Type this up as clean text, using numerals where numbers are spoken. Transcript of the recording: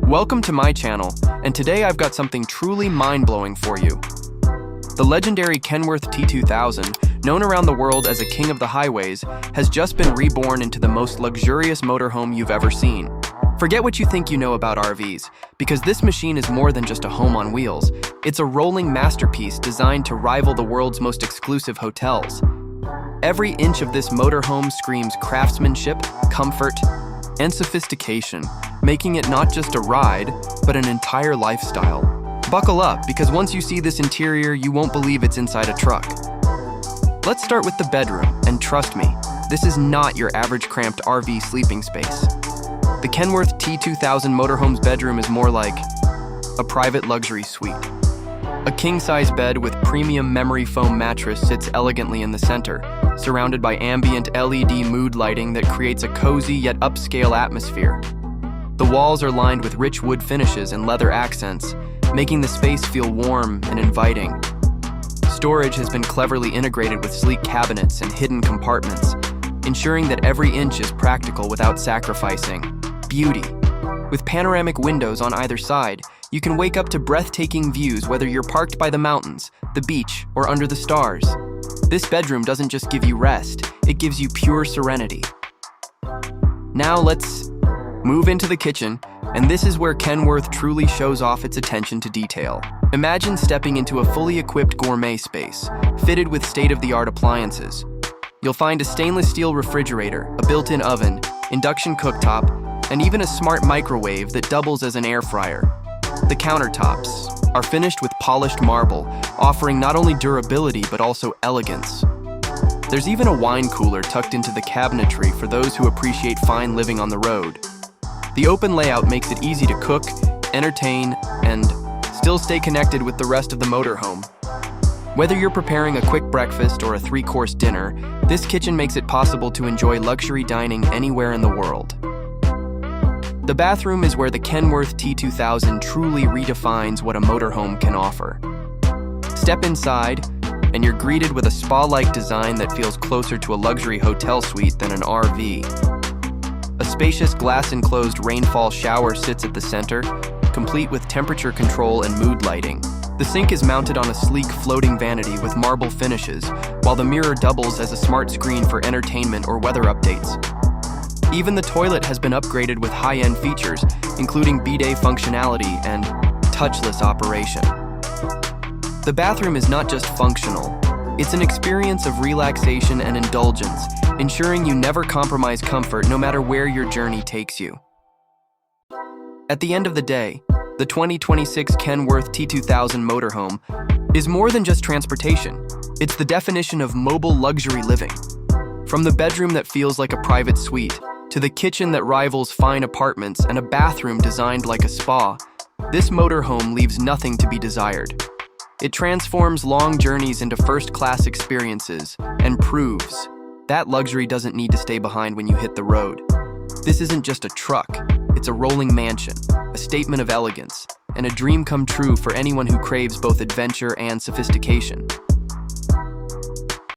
Welcome to my channel, and today I've got something truly mind-blowing for you. The legendary Kenworth T2000, known around the world as a king of the highways, has just been reborn into the most luxurious motorhome you've ever seen. Forget what you think you know about RVs, because this machine is more than just a home on wheels. It's a rolling masterpiece designed to rival the world's most exclusive hotels. Every inch of this motorhome screams craftsmanship, comfort, and sophistication, making it not just a ride, but an entire lifestyle. Buckle up, because once you see this interior, you won't believe it's inside a truck. Let's start with the bedroom, and trust me, this is not your average cramped RV sleeping space. The Kenworth T2000 Motorhome's bedroom is more like a private luxury suite. A king-size bed with premium memory foam mattress sits elegantly in the center, surrounded by ambient LED mood lighting that creates a cozy yet upscale atmosphere. The walls are lined with rich wood finishes and leather accents, making the space feel warm and inviting. Storage has been cleverly integrated with sleek cabinets and hidden compartments, ensuring that every inch is practical without sacrificing beauty. With panoramic windows on either side, you can wake up to breathtaking views whether you're parked by the mountains, the beach, or under the stars. This bedroom doesn't just give you rest, it gives you pure serenity. Now let's move into the kitchen, and this is where Kenworth truly shows off its attention to detail. Imagine stepping into a fully equipped gourmet space, fitted with state-of-the-art appliances. You'll find a stainless steel refrigerator, a built-in oven, induction cooktop, and even a smart microwave that doubles as an air fryer. The countertops are finished with polished marble, offering not only durability but also elegance. There's even a wine cooler tucked into the cabinetry for those who appreciate fine living on the road. The open layout makes it easy to cook, entertain, and still stay connected with the rest of the motorhome. Whether you're preparing a quick breakfast or a three-course dinner, this kitchen makes it possible to enjoy luxury dining anywhere in the world. The bathroom is where the Kenworth T2000 truly redefines what a motorhome can offer. Step inside, and you're greeted with a spa-like design that feels closer to a luxury hotel suite than an RV. A spacious glass-enclosed rainfall shower sits at the center, complete with temperature control and mood lighting. The sink is mounted on a sleek floating vanity with marble finishes, while the mirror doubles as a smart screen for entertainment or weather updates. Even the toilet has been upgraded with high-end features, including bidet functionality and touchless operation. The bathroom is not just functional, it's an experience of relaxation and indulgence, ensuring you never compromise comfort no matter where your journey takes you. At the end of the day, the 2026 Kenworth T2000 Motorhome is more than just transportation. It's the definition of mobile luxury living. From the bedroom that feels like a private suite, to the kitchen that rivals fine apartments and a bathroom designed like a spa, this motorhome leaves nothing to be desired. It transforms long journeys into first-class experiences and proves that luxury doesn't need to stay behind when you hit the road. This isn't just a truck, it's a rolling mansion, a statement of elegance, and a dream come true for anyone who craves both adventure and sophistication.